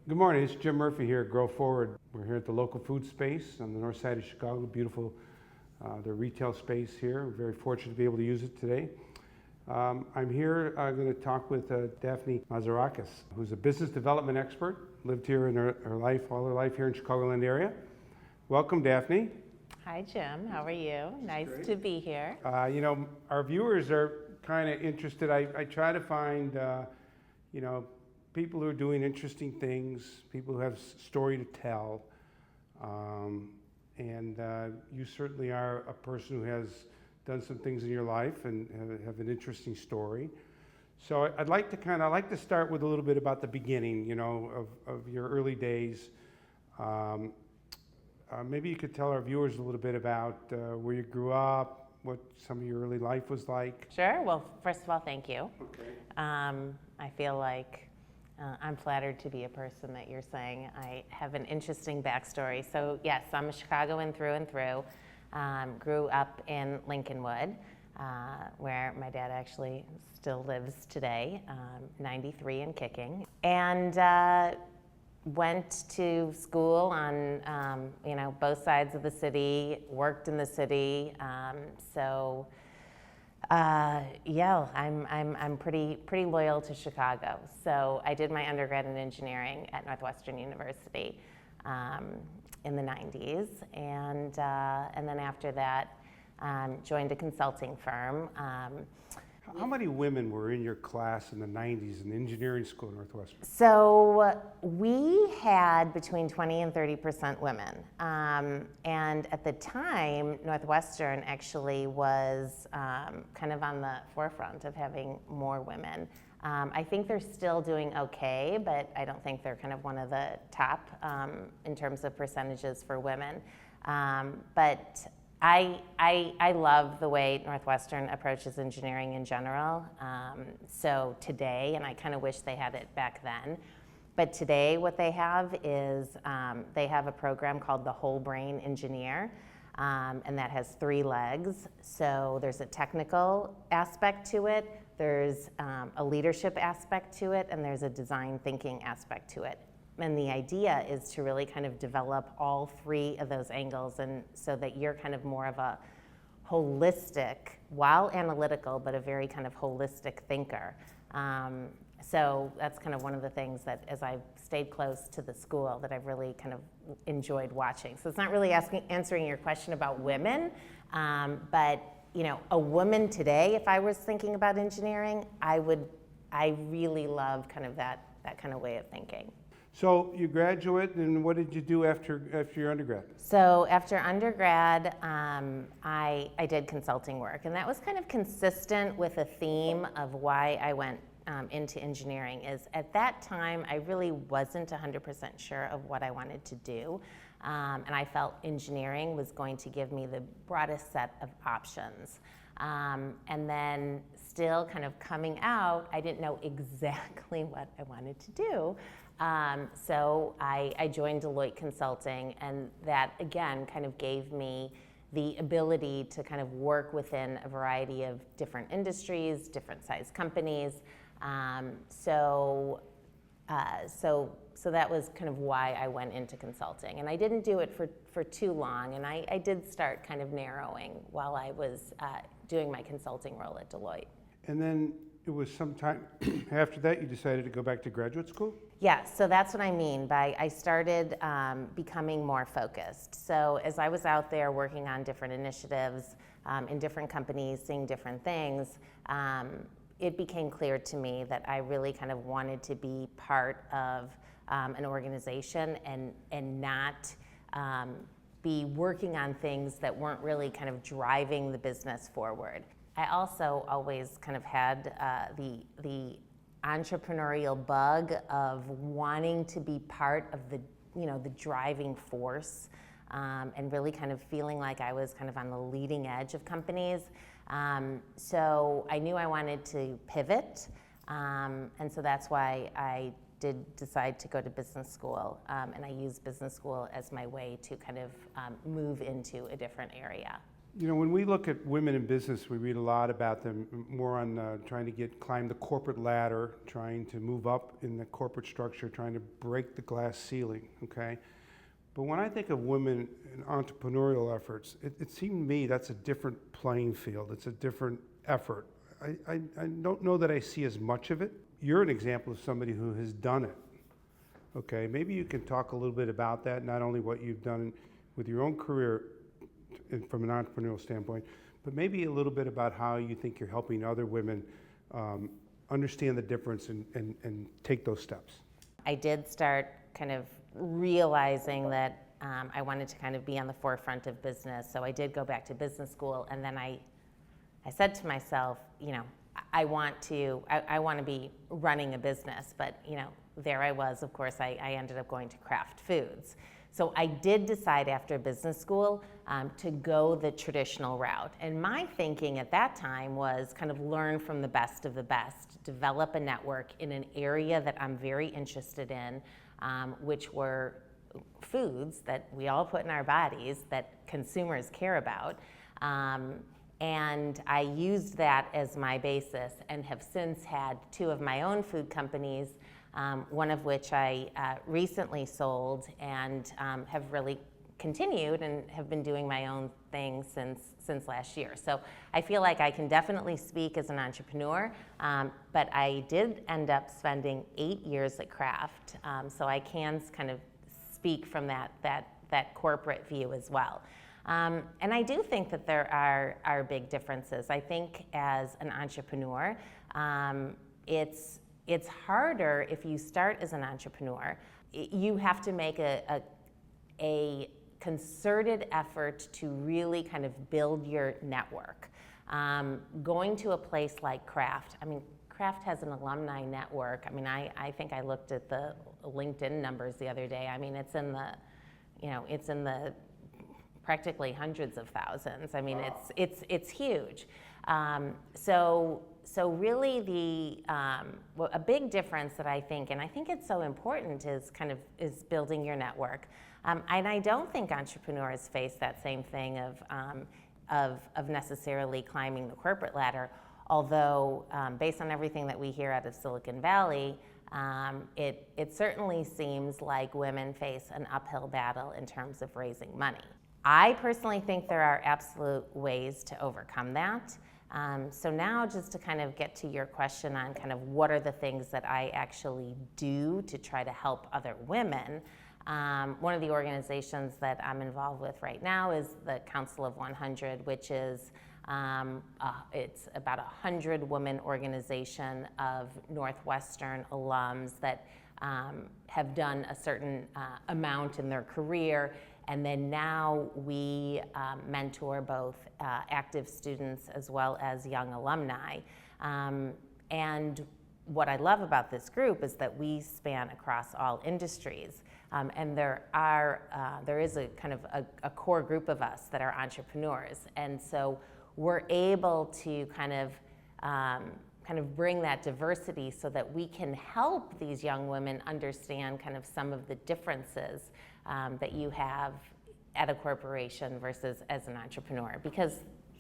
Good morning, it's Jim Murphy here at Grow Forward. We're here at the local food space on the north side of Chicago. Beautiful, the retail space here. We're very fortunate to be able to use it today. I'm here going to talk with Daphne Mazarakis, who's a business development expert, lived here in her life, all her life here in Chicagoland area. Welcome, Daphne. Hi, Jim. How are you? Nice to be here. Our viewers are kind of interested. I try to find, people who are doing interesting things, people who have story to tell. You certainly are a person who has done some things in your life and have an interesting story. So I'd like to start with a little bit about the beginning, of your early days. Maybe you could tell our viewers a little bit about where you grew up, what some of your early life was like. Sure. Well, first of all, thank you. Okay. I feel like I'm flattered to be a person that you're saying I have an interesting backstory. So yes, I'm a Chicagoan through and through. Grew up in Lincolnwood, where my dad actually still lives today, 93 and kicking. And went to school on both sides of the city, worked in the city. I'm pretty loyal to Chicago. So I did my undergrad in engineering at Northwestern University in the 90s, and then after that joined a consulting firm. How many women were in your class in the 90s in engineering school at Northwestern? So we had between 20 and 30% women. And at the time, Northwestern actually was kind of on the forefront of having more women. I think they're still doing okay, but I don't think they're kind of one of the top in terms of percentages for women. But I love the way Northwestern approaches engineering in general. So today, and I kind of wish they had it back then, but today what they have is they have a program called the Whole Brain Engineer, and that has 3 legs. So there's a technical aspect to it, there's a leadership aspect to it, and there's a design thinking aspect to it. And the idea is to really kind of develop all 3 of those angles, and so that you're kind of more of a holistic, while analytical, but a very kind of holistic thinker. So that's kind of one of the things that, as I've stayed close to the school, that I've really kind of enjoyed watching. So it's not really answering your question about women, but a woman today, if I was thinking about engineering, I really love kind of that kind of way of thinking. So you graduate, and what did you do after your undergrad? So after undergrad, I did consulting work, and that was kind of consistent with a theme of why I went into engineering. Is at that time, I really wasn't 100% sure of what I wanted to do, and I felt engineering was going to give me the broadest set of options. And then still kind of coming out, I didn't know exactly what I wanted to do. So I joined Deloitte Consulting, and that again kind of gave me the ability to kind of work within a variety of different industries, different size companies. So that was kind of why I went into consulting. And I didn't do it for too long, and I did start kind of narrowing while I was doing my consulting role at Deloitte. And then it was some time after that you decided to go back to graduate school? Yeah, so that's what I mean by I started becoming more focused. So as I was out there working on different initiatives in different companies, seeing different things, it became clear to me that I really kind of wanted to be part of an organization and not be working on things that weren't really kind of driving the business forward. I also always kind of had the entrepreneurial bug of wanting to be part of the driving force, and really kind of feeling like I was kind of on the leading edge of companies. So I knew I wanted to pivot, and so that's why I did decide to go to business school, and I used business school as my way to kind of move into a different area. You know, when we look at women in business, we read a lot about them more on trying to climb the corporate ladder, trying to move up in the corporate structure, trying to break the glass ceiling, okay? But when I think of women in entrepreneurial efforts, it seemed to me that's a different playing field. It's a different effort. I don't know that I see as much of it. You're an example of somebody who has done it, okay? Maybe you can talk a little bit about that, not only what you've done with your own career from an entrepreneurial standpoint, but maybe a little bit about how you think you're helping other women understand the difference and take those steps. I did start kind of realizing that I wanted to kind of be on the forefront of business. So I did go back to business school, and then I said to myself, you know, I want to be running a business, but you know, there I was. Of course, I ended up going to Kraft Foods. So I did decide after business school to go the traditional route. And my thinking at that time was kind of learn from the best of the best, develop a network in an area that I'm very interested in, which were foods that we all put in our bodies that consumers care about. And I used that as my basis and have since had 2 of my own food companies, one of which I recently sold, and have really continued and have been doing my own thing since last year. So I feel like I can definitely speak as an entrepreneur, but I did end up spending 8 years at Kraft, so I can kind of speak from that corporate view as well. And I do think that there are big differences. I think as an entrepreneur, it's harder if you start as an entrepreneur. You have to make a concerted effort to really kind of build your network. Going to a place like Kraft, I mean, Kraft has an alumni network. I mean, I think I looked at the LinkedIn numbers the other day. I mean, it's in the practically hundreds of thousands. I mean, wow. It's huge. So really a big difference that I think, and I think it's so important, is building your network. And I don't think entrepreneurs face that same thing of necessarily climbing the corporate ladder. Although based on everything that we hear out of Silicon Valley, it certainly seems like women face an uphill battle in terms of raising money. I personally think there are absolute ways to overcome that. So now just to kind of get to your question on kind of what are the things that I actually do to try to help other women, one of the organizations that I'm involved with right now is the Council of 100, which is it's about a 100-woman organization of Northwestern alums that have done a certain amount in their career. And then now we mentor both active students as well as young alumni. And what I love about this group is that we span across all industries. And there is a kind of a core group of us that are entrepreneurs. And so we're able to kind of bring that diversity so that we can help these young women understand kind of some of the differences that you have at a corporation versus as an entrepreneur, because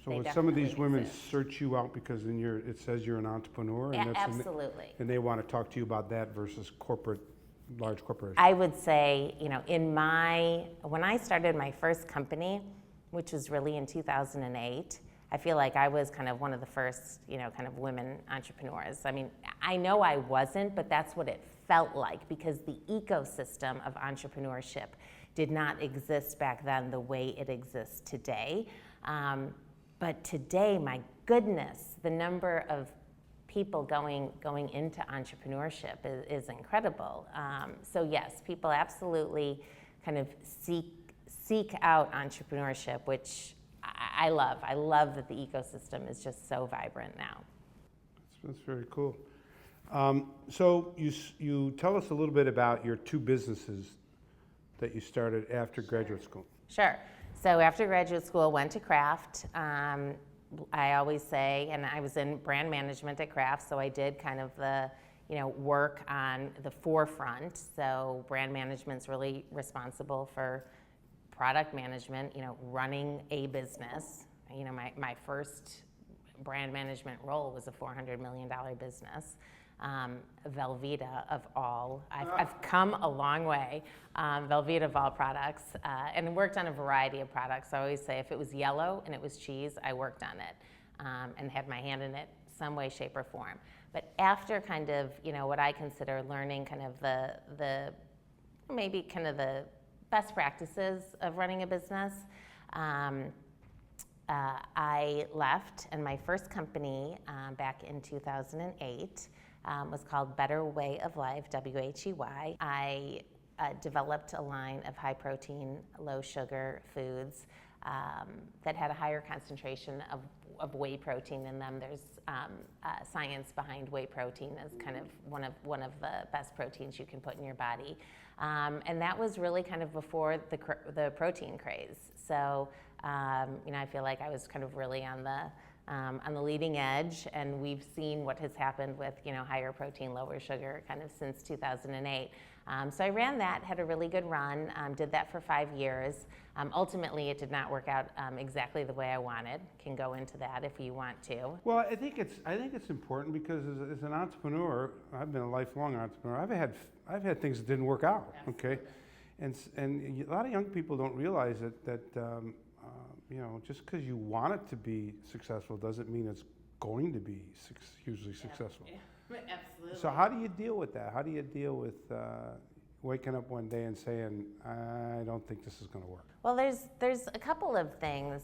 so when some of these women search you out because it says you're an entrepreneur, and absolutely, and they want to talk to you about that versus large corporations. I would say, you know, when I started my first company, which was really in 2008, I feel like I was kind of one of the first, you know, kind of women entrepreneurs. I mean, I know I wasn't, but that's what it felt like, because the ecosystem of entrepreneurship did not exist back then the way it exists today. But today, my goodness, the number of people going into entrepreneurship is incredible. So yes, people absolutely kind of seek out entrepreneurship, which I love. I love that the ecosystem is just so vibrant now. That's very cool. So you tell us a little bit about your 2 businesses that you started after graduate school. Sure. So after graduate school, went to Kraft. I always say, and I was in brand management at Kraft, so I did kind of the, you know, work on the forefront. So brand management's really responsible for product management, you know, running a business. You know, my first brand management role was a $400 million business. Velveeta of all, I've come a long way. Velveeta of all products, and worked on a variety of products. I always say if it was yellow and it was cheese, I worked on it and had my hand in it some way, shape, or form. But after kind of, you know, what I consider learning kind of the maybe kind of the best practices of running a business, I left, and my first company back in 2008 was called Better Way of Life, WHEY. I developed a line of high protein, low sugar foods that had a higher concentration of whey protein in them. There's science behind whey protein as kind of one of the best proteins you can put in your body, and that was really kind of before the protein craze. So you know, I feel like I was kind of really on the leading edge, and we've seen what has happened with, you know, higher protein, lower sugar kind of since 2008. So I ran that, had a really good run, did that for 5 years. Ultimately, it did not work out exactly the way I wanted. Can go into that if you want to. Well, I think it's important because as an entrepreneur, I've been a lifelong entrepreneur. I've had things that didn't work out. Absolutely. Okay, and a lot of young people don't realize that you know, just because you want it to be successful doesn't mean it's going to be hugely successful. Yeah. Absolutely. So how do you deal with that? How do you deal with waking up one day and saying, I don't think this is going to work? Well, there's a couple of things.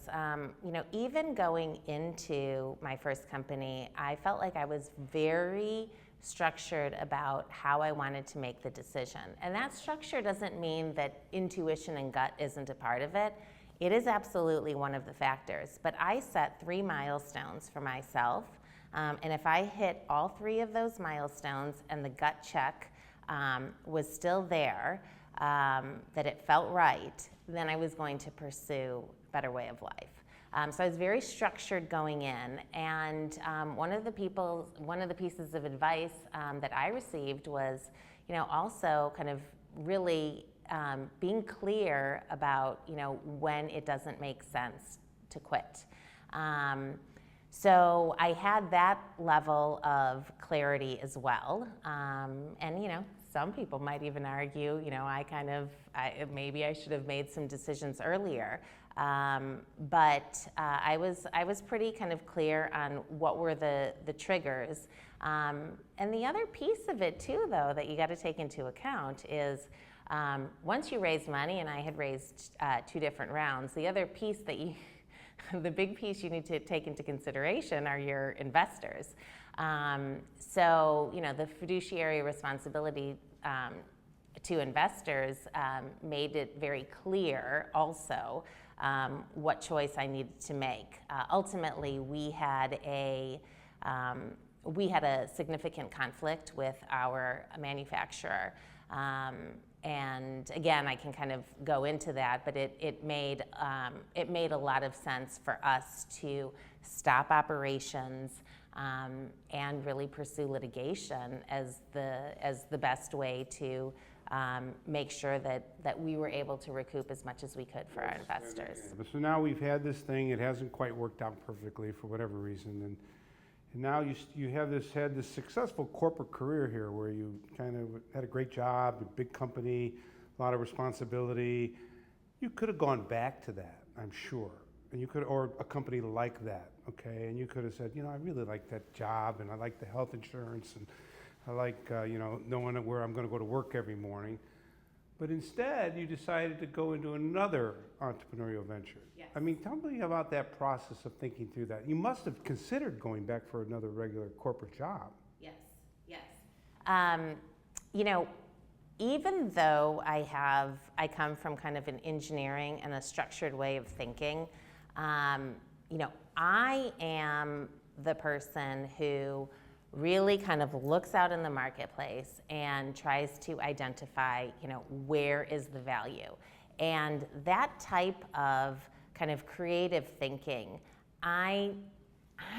You know, even going into my first company, I felt like I was very structured about how I wanted to make the decision. And that structure doesn't mean that intuition and gut isn't a part of it. It is absolutely one of the factors. But I set 3 milestones for myself. And if I hit all 3 of those milestones and the gut check was still there, that it felt right, then I was going to pursue Better Way of Life. So I was very structured going in, and one of the pieces of advice that I received was, you know, also kind of really being clear about, you know, when it doesn't make sense to quit. So I had that level of clarity as well, and you know, some people might even argue, you know, maybe I should have made some decisions earlier, but I was pretty kind of clear on what were the triggers, and the other piece of it too, though, that you got to take into account is once you raise money, and I had raised 2 different rounds, the other piece that the big piece you need to take into consideration are your investors. So, you know, the fiduciary responsibility to investors made it very clear also what choice I needed to make. Ultimately, we had a significant conflict with our manufacturer. And again, I can kind of go into that, but it made a lot of sense for us to stop operations and really pursue litigation as the best way to make sure that we were able to recoup as much as we could for our investors. So now we've had this thing; it hasn't quite worked out perfectly for whatever reason, and now you had this successful corporate career here where you kind of had a great job, a big company, a lot of responsibility. You could have gone back to that, I'm sure. And you could, or a company like that, okay? And you could have said, you know, I really like that job, and I like the health insurance, and I like, you know, knowing where I'm going to go to work every morning. But instead, you decided to go into another entrepreneurial venture. Yes. I mean, tell me about that process of thinking through that. You must have considered going back for another regular corporate job. Yes, yes. You know, even though I come from kind of an engineering and a structured way of thinking, you know, I am the person who really kind of looks out in the marketplace and tries to identify, you know, where is the value. And that type of kind of creative thinking, I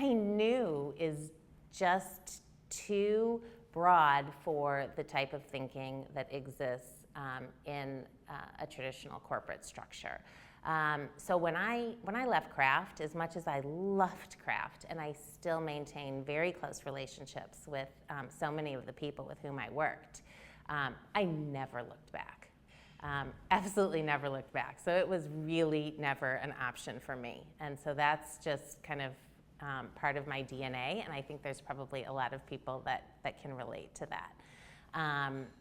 knew is just too broad for the type of thinking that exists in a traditional corporate structure. So when I left craft, as much as I loved craft, and I still maintain very close relationships with so many of the people with whom I worked, I never looked back. Absolutely never looked back. So it was really never an option for me. And so that's just kind of part of my DNA, and I think there's probably a lot of people that can relate to that.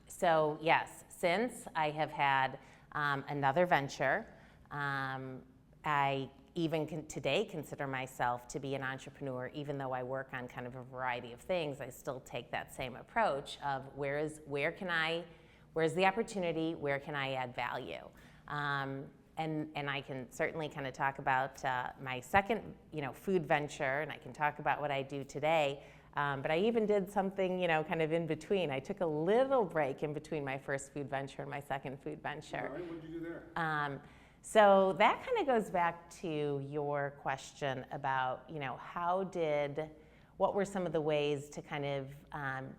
So yes, since I have had another venture, I even today consider myself to be an entrepreneur, even though I work on kind of a variety of things. I still take that same approach of where's the opportunity, where can I add value? And I can certainly kind of talk about my second, food venture, and I can talk about what I do today. But I even did something, kind of in between. I took a little break in between my first food venture and my second food venture. All right, what did you do there? So that kind of goes back to your question about, what were some of the ways to kind of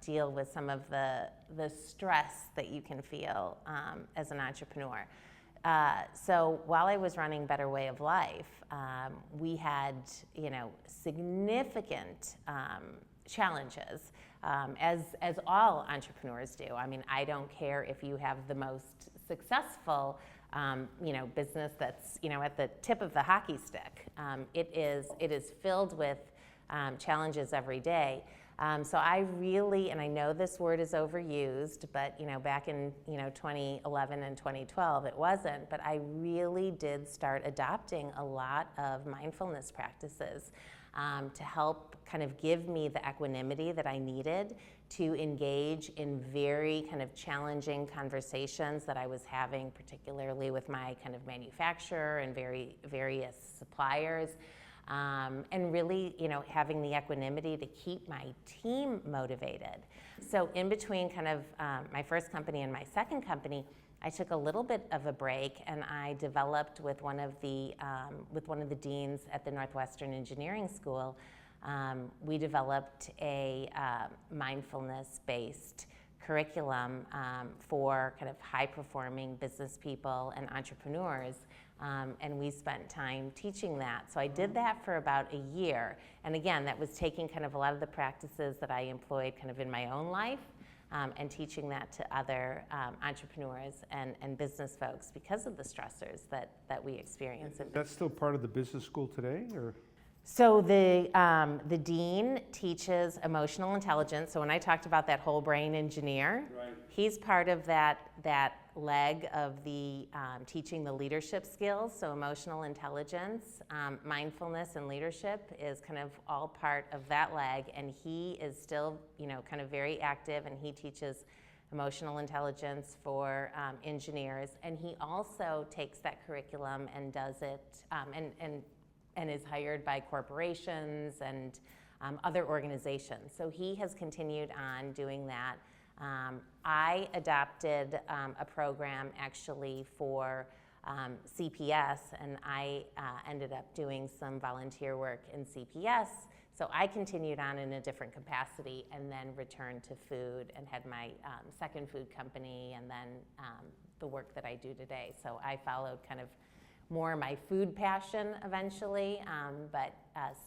deal with some of the stress that you can feel as an entrepreneur. So while I was running Better Way of Life, we had, significant challenges, as all entrepreneurs do. I mean, I don't care if you have the most successful, business that's, at the tip of the hockey stick. It is filled with challenges every day. So I really, and I know this word is overused, but back in 2011 and 2012 it wasn't, but I really did start adopting a lot of mindfulness practices to help kind of give me the equanimity that I needed to engage in very kind of challenging conversations that I was having, particularly with my kind of manufacturer and various suppliers. And really, having the equanimity to keep my team motivated. So in between kind of my first company and my second company, I took a little bit of a break, and I developed with one of the deans at the Northwestern Engineering School. We developed a mindfulness-based curriculum for kind of high-performing business people and entrepreneurs. And we spent time teaching that. So I did that for about a year. And again, that was taking kind of a lot of the practices that I employed kind of in my own life and teaching that to other entrepreneurs and business folks because of the stressors that we experience. That's still part of the business school today, or? So the dean teaches emotional intelligence. So when I talked about that whole brain engineer, Right. He's part of that leg of the teaching the leadership skills. So emotional intelligence, mindfulness, and leadership is kind of all part of that leg. And he is still, kind of very active, and he teaches emotional intelligence for engineers. And he also takes that curriculum and does it, and is hired by corporations and other organizations. So he has continued on doing that. I adopted a program actually for CPS, and I ended up doing some volunteer work in CPS. So I continued on in a different capacity and then returned to food and had my second food company, and then the work that I do today. So I followed kind of more my food passion eventually, but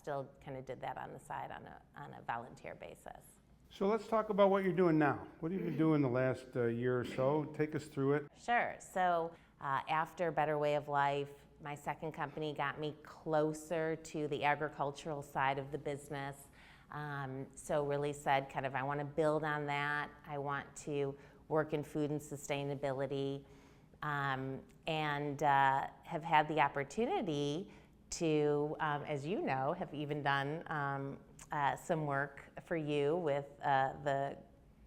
still kind of did that on the side on a volunteer basis. So let's talk about what you're doing now. What have you been doing the last year or so? Take us through it. Sure. So after Better Way of Life, my second company got me closer to the agricultural side of the business. So really said kind of, I want to build on that. I want to work in food and sustainability. And have had the opportunity to, as you know, have even done some work for you with the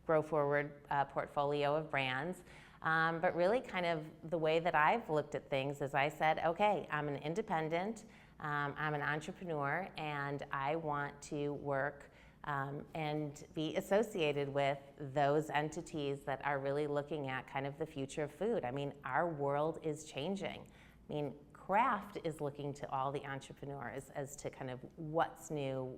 Grow Forward portfolio of brands. But really kind of the way that I've looked at things is I said, okay, I'm an independent, I'm an entrepreneur, and I want to work and be associated with those entities that are really looking at kind of the future of food. I mean, our world is changing. I mean, craft is looking to all the entrepreneurs as to kind of what's new,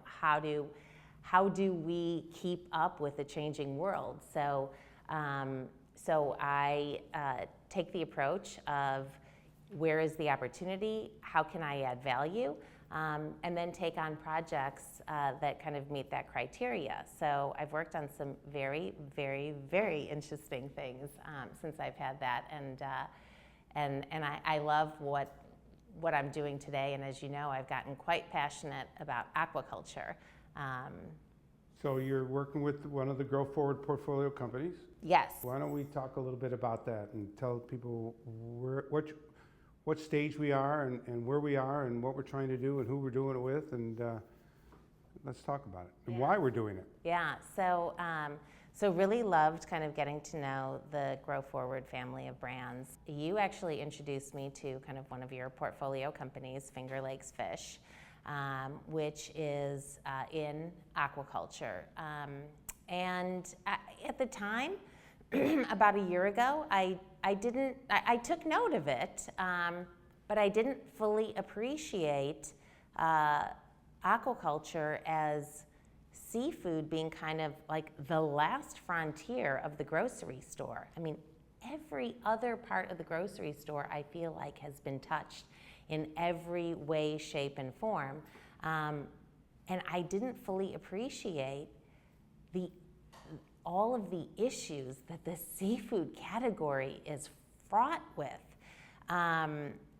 how do we keep up with the changing world? So I take the approach of, where is the opportunity, how can I add value, and then take on projects that kind of meet that criteria. So I've worked on some very, very, very interesting things since I've had that, and I love what I'm doing today. And as you know, I've gotten quite passionate about aquaculture. So you're working with one of the Grow Forward portfolio companies. Yes. Why don't we talk a little bit about that and tell people what stage we are and where we are and what we're trying to do and who we're doing it with, and let's talk about it and why we're doing it. Yeah, so really loved kind of getting to know the Grow Forward family of brands. You actually introduced me to kind of one of your portfolio companies, Finger Lakes Fish, which is in aquaculture. And at the time, about a year ago, I took note of it, but I didn't fully appreciate aquaculture as seafood being kind of like the last frontier of the grocery store. I mean, every other part of the grocery store I feel like has been touched in every way, shape, and form. And I didn't fully appreciate all of the issues that the seafood category is fraught with.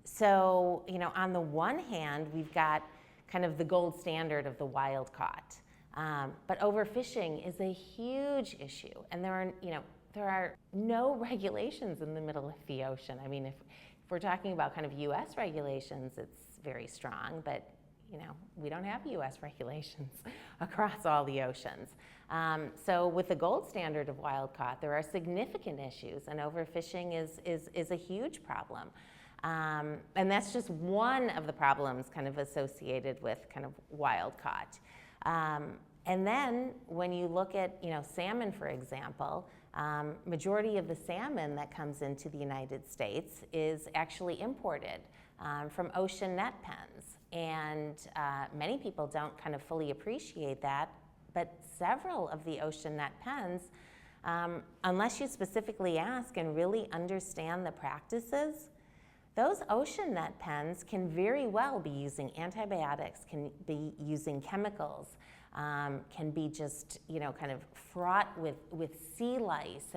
So, on the one hand, we've got kind of the gold standard of the wild caught. But overfishing is a huge issue, and there are no regulations in the middle of the ocean. I mean, if we're talking about kind of U.S. regulations, it's very strong, but we don't have U.S. regulations across all the oceans. So with the gold standard of wild caught, there are significant issues, and overfishing is a huge problem. And that's just one of the problems kind of associated with kind of wild caught. And then when you look at salmon, for example, majority of the salmon that comes into the United States is actually imported from ocean net pens. And many people don't kind of fully appreciate that, but several of the ocean net pens, unless you specifically ask and really understand the practices, those ocean net pens can very well be using antibiotics, can be using chemicals, can be just kind of fraught with sea lice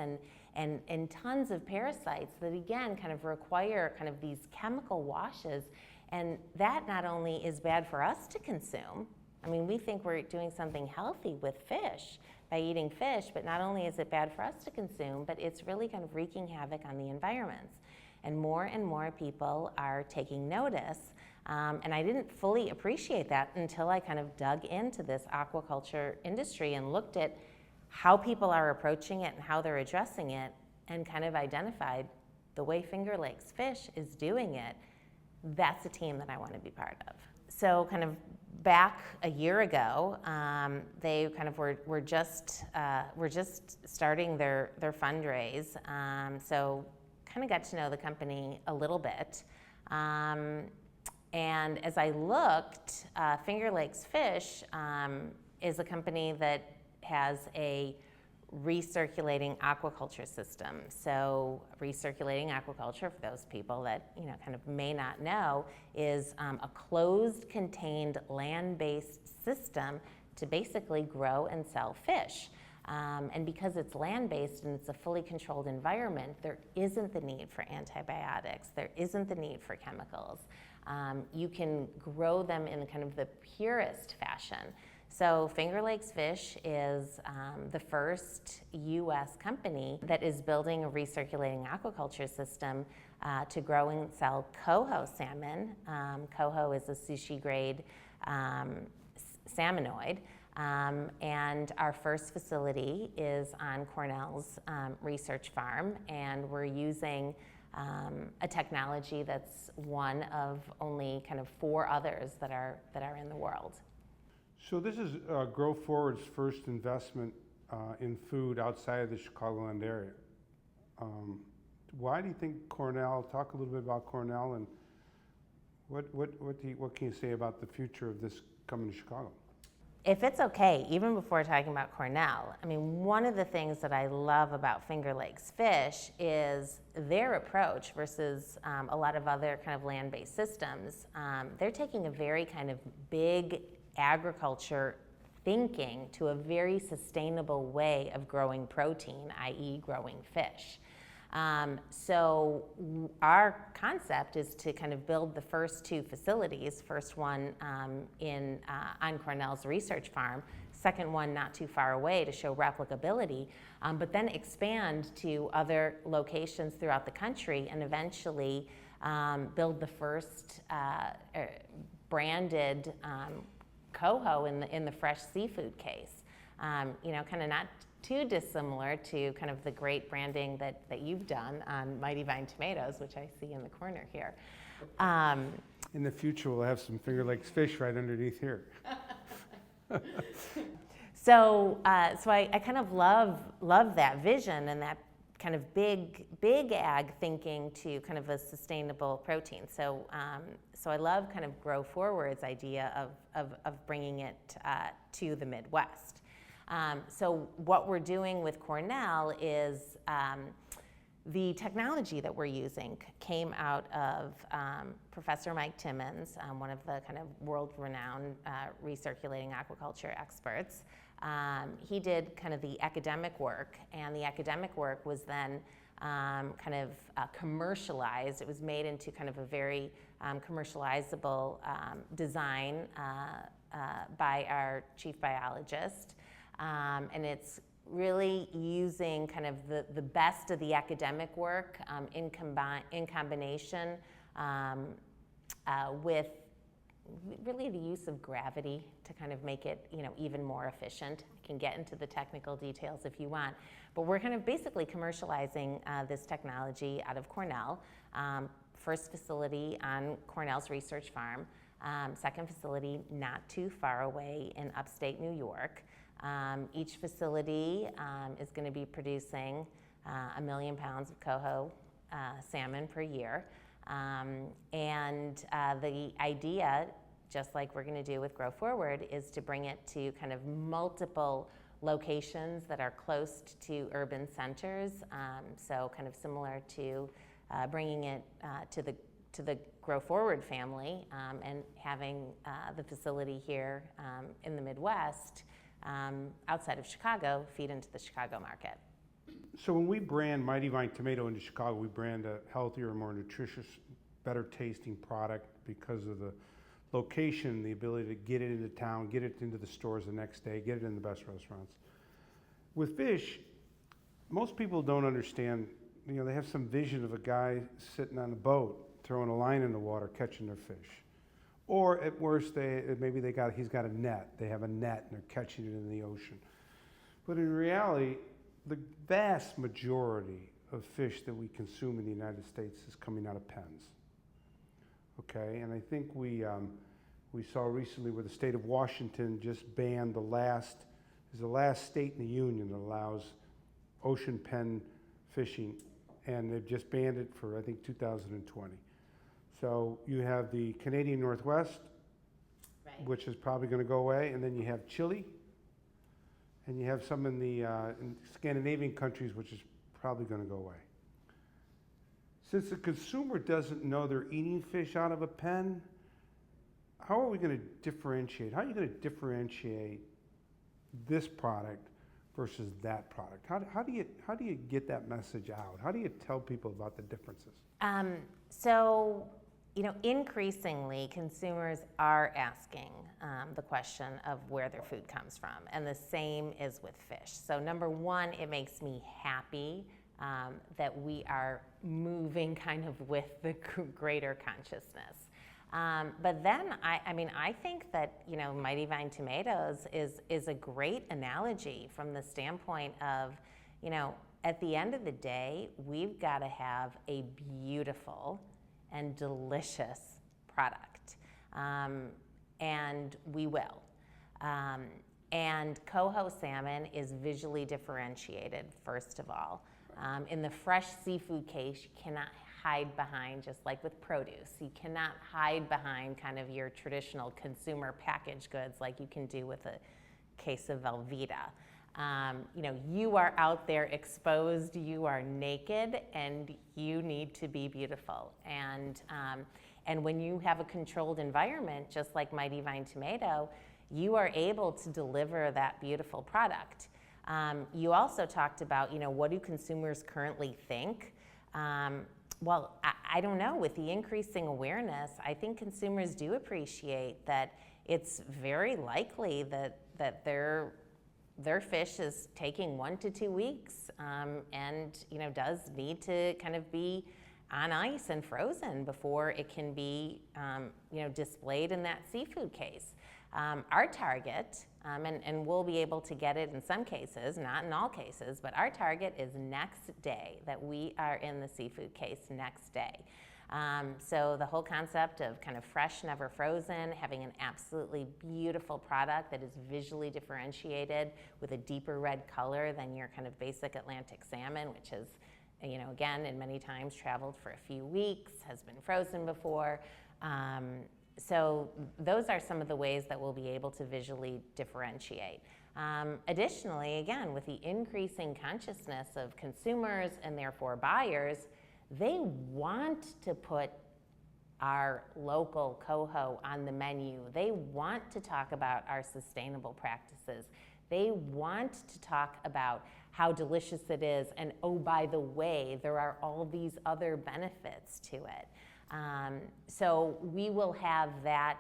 and tons of parasites that again kind of require kind of these chemical washes. And that not only is bad for us to consume, I mean, we think we're doing something healthy with fish by eating fish, but not only is it bad for us to consume, but it's really kind of wreaking havoc on the environments. And more people are taking notice. And I didn't fully appreciate that until I kind of dug into this aquaculture industry and looked at how people are approaching it and how they're addressing it, and kind of identified the way Finger Lakes Fish is doing it. That's a team that I want to be part of. So kind of back a year ago, they kind of were just starting their fundraise. So kind of got to know the company a little bit. And as I looked, Finger Lakes Fish is a company that has a recirculating aquaculture system. So recirculating aquaculture, for those people that kind of may not know, is a closed, contained, land-based system to basically grow and sell fish. And because it's land-based and it's a fully controlled environment, there isn't the need for antibiotics. There isn't the need for chemicals. You can grow them in kind of the purest fashion. So Finger Lakes Fish is the first U.S. company that is building a recirculating aquaculture system to grow and sell coho salmon. Coho is a sushi-grade salmonoid. And our first facility is on Cornell's research farm, and we're using a technology that's one of only kind of 4 others that are in the world. So this is Grow Forward's first investment in food outside of the Chicagoland area. Why do you think Cornell? Talk a little bit about Cornell, and what can you say about the future of this coming to Chicago? If it's okay, even before talking about Cornell, I mean, one of the things that I love about Finger Lakes Fish is their approach versus a lot of other kind of land-based systems. They're taking a very kind of big agriculture thinking to a very sustainable way of growing protein, i.e. growing fish. So our concept is to kind of build the first two facilities, first one on Cornell's research farm, second one not too far away to show replicability, but then expand to other locations throughout the country and eventually build the first branded coho in the fresh seafood case. Kind of not too dissimilar to kind of the great branding that you've done on Mighty Vine tomatoes, which I see in the corner here. In the future, we'll have some Finger Lakes fish right underneath here. So I kind of love that vision and that kind of big ag thinking to kind of a sustainable protein. So I love kind of Grow Forward's idea of bringing it to the Midwest. So what we're doing with Cornell is the technology that we're using came out of Professor Mike Timmons, one of the kind of world-renowned recirculating aquaculture experts. He did kind of the academic work, and the academic work was then kind of commercialized. It was made into kind of a very commercializable design by our chief biologist. And it's really using kind of the best of the academic work in combination with really the use of gravity to kind of make it, even more efficient. I can get into the technical details if you want, but we're kind of basically commercializing this technology out of Cornell. First facility on Cornell's research farm, second facility not too far away in upstate New York. Each facility is going to be producing 1 million pounds of coho salmon per year. And the idea, just like we're going to do with Grow Forward, is to bring it to kind of multiple locations that are close to urban centers. So kind of similar to bringing it to the Grow Forward family and having the facility here in the Midwest outside of Chicago feed into the Chicago market. So when we brand Mighty Vine tomato into Chicago, we brand a healthier, more nutritious, better tasting product because of the location, the ability to get it into town, get it into the stores the next day, get it in the best restaurants. With fish, most people don't understand, they have some vision of a guy sitting on a boat, throwing a line in the water, catching their fish. Or at worst, he's got a net. They have a net and they're catching it in the ocean. But in reality, the vast majority of fish that we consume in the United States is coming out of pens. Okay, and I think we saw recently where the state of Washington just banned the last state in the union that allows ocean pen fishing, and they've just banned it for, I think, 2020. So you have the Canadian Northwest, right, which is probably going to go away, and then you have Chile, and you have some in the in Scandinavian countries, which is probably going to go away. Since the consumer doesn't know they're eating fish out of a pen, how are we going to differentiate? How are you going to differentiate this product versus that product? How do you get that message out? How do you tell people about the differences? Increasingly consumers are asking the question of where their food comes from, and the same is with fish. So number one, it makes me happy that we are moving kind of with the greater consciousness. But then I think that Mighty Vine tomatoes is a great analogy from the standpoint of at the end of the day, we've got to have a beautiful and delicious product, and we will. And coho salmon is visually differentiated, first of all. In the fresh seafood case, you cannot hide behind, just like with produce, you cannot hide behind kind of your traditional consumer packaged goods like you can do with a case of Velveeta. You know, you are out there exposed, you are naked, and you need to be beautiful. And when you have a controlled environment, just like Mighty Vine Tomato, you are able to deliver that beautiful product. You also talked about, you know, what do consumers currently think? Well, I don't know. With the increasing awareness, I think consumers do appreciate that it's very likely that their fish is taking 1 to 2 weeks, and you know, does need to kind of be on ice and frozen before it can be you know, displayed in that seafood case. Our target, and we'll be able to get it in some cases, not in all cases, but our target is next day, that we are in the seafood case next day. So the whole concept of kind of fresh, never frozen, having an absolutely beautiful product that is visually differentiated with a deeper red color than your kind of basic Atlantic salmon, which has, you know, again, and many times traveled for a few weeks, has been frozen before. So those are some of the ways that we'll be able to visually differentiate. Additionally, again, with the increasing consciousness of consumers and therefore buyers, they want to put our local coho on the menu. They want to talk about our sustainable practices. They want to talk about how delicious it is, and oh, by the way, there are all these other benefits to it. So we will have that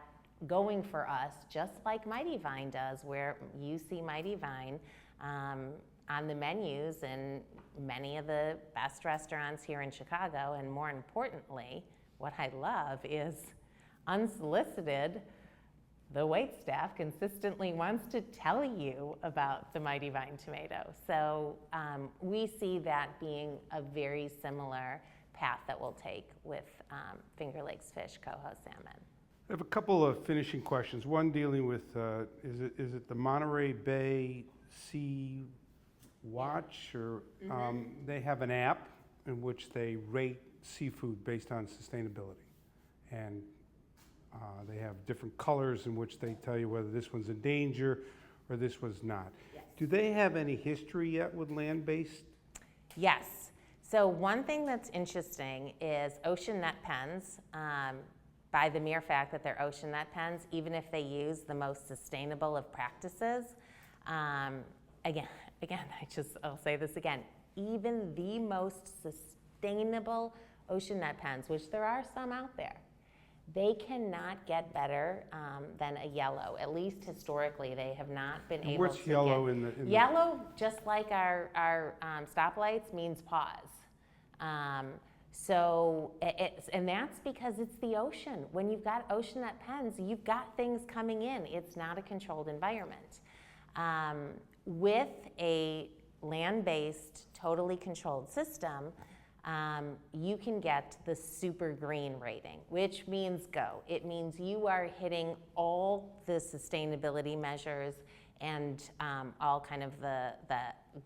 going for us, just like Mighty Vine does, where you see Mighty Vine on the menus in many of the best restaurants here in Chicago. And more importantly, what I love is unsolicited, the waitstaff consistently wants to tell you about the Mighty Vine tomato. So we see that being a very similar path that we'll take with Finger Lakes fish, coho, salmon. I have a couple of finishing questions. One dealing with, is it the Monterey Bay Sea Watch? Or they have an app in which they rate seafood based on sustainability. And they have different colors in which they tell you whether this one's in danger or this one's not. Yes. Do they have any history yet with land-based? Yes. So one thing that's interesting is ocean net pens, by the mere fact that they're ocean net pens, even if they use the most sustainable of practices, again, I'll say this again, even the most sustainable ocean net pens, which there are some out there, they cannot get better than a yellow. At least historically, they have not been able What's to yellow get... in the... Yellow, just like our stoplights, means pause. And that's because it's the ocean. When you've got ocean net pens, you've got things coming in. It's not a controlled environment. With a land-based, totally controlled system, you can get the super green rating, which means go. It means you are hitting all the sustainability measures and all kind of the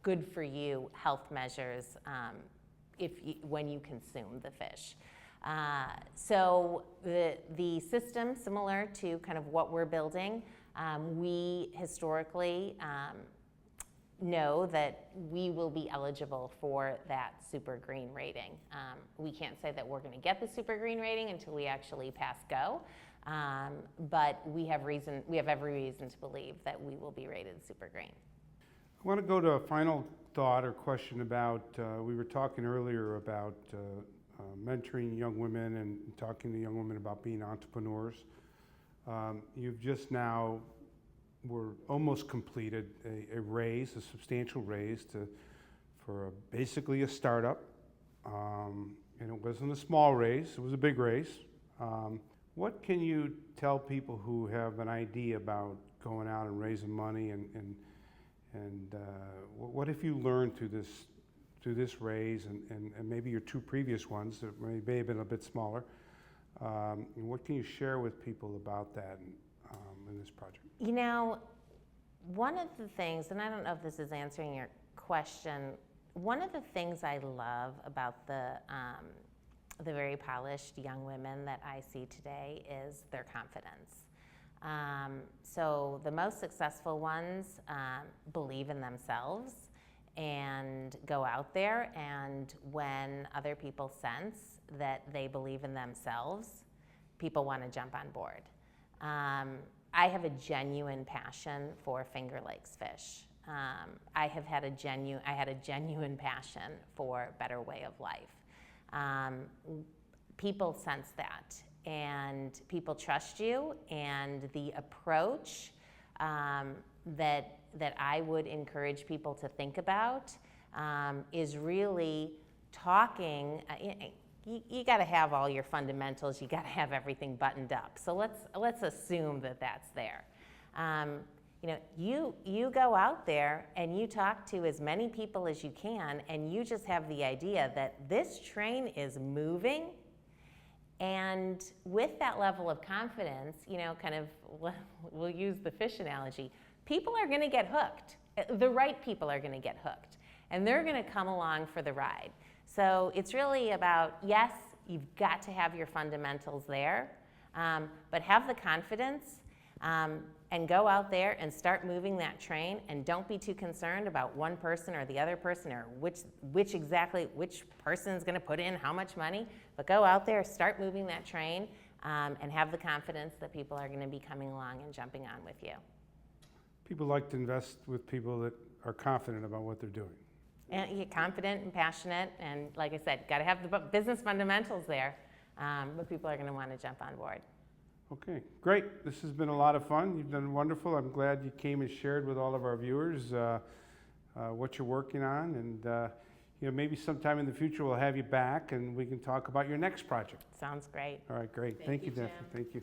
good for you health measures when you consume the fish. So the system, similar to kind of what we're building, we historically know that we will be eligible for that super green rating. We can't say that we're going to get the super green rating until we actually pass go, but we have every reason to believe that we will be rated super green. I want to go to a final thought or question about, we were talking earlier about mentoring young women and talking to young women about being entrepreneurs. You've just now were almost completed a raise, a substantial raise for basically a startup. And it wasn't a small raise, it was a big raise. What can you tell people who have an idea about going out and raising money and what have you learned through this raise and maybe your two previous ones that may have been a bit smaller? And what can you share with people about that in this project? You know, one of the things, and I don't know if this is answering your question, one of the things I love about the the very polished young women that I see today is their confidence. So the most successful ones believe in themselves and go out there, and when other people sense that they believe in themselves, people want to jump on board. I have a genuine passion for Finger Lakes fish. I had a genuine passion for better way of life. People sense that, and people trust you, and the approach that I would encourage people to think about is really talking. You got to have all your fundamentals. You got to have everything buttoned up. So let's assume that that's there. You go out there and you talk to as many people as you can, and you just have the idea that this train is moving. And with that level of confidence, we'll use the fish analogy, people are going to get hooked. The right people are going to get hooked, and they're going to come along for the ride. So it's really about, yes, you've got to have your fundamentals there, but have the confidence and go out there and start moving that train, and don't be too concerned about one person or the other person, or which person is going to put in how much money, but go out there, start moving that train, and have the confidence that people are going to be coming along and jumping on with you. People like to invest with people that are confident about what they're doing. And you're confident and passionate, and like I said, got to have the business fundamentals there, but people are going to want to jump on board. Okay, great. This has been a lot of fun. You've done wonderful. I'm glad you came and shared with all of our viewers what you're working on, and maybe sometime in the future we'll have you back and we can talk about your next project. Sounds great. All right, great. Thank you, Daphne. Thank you.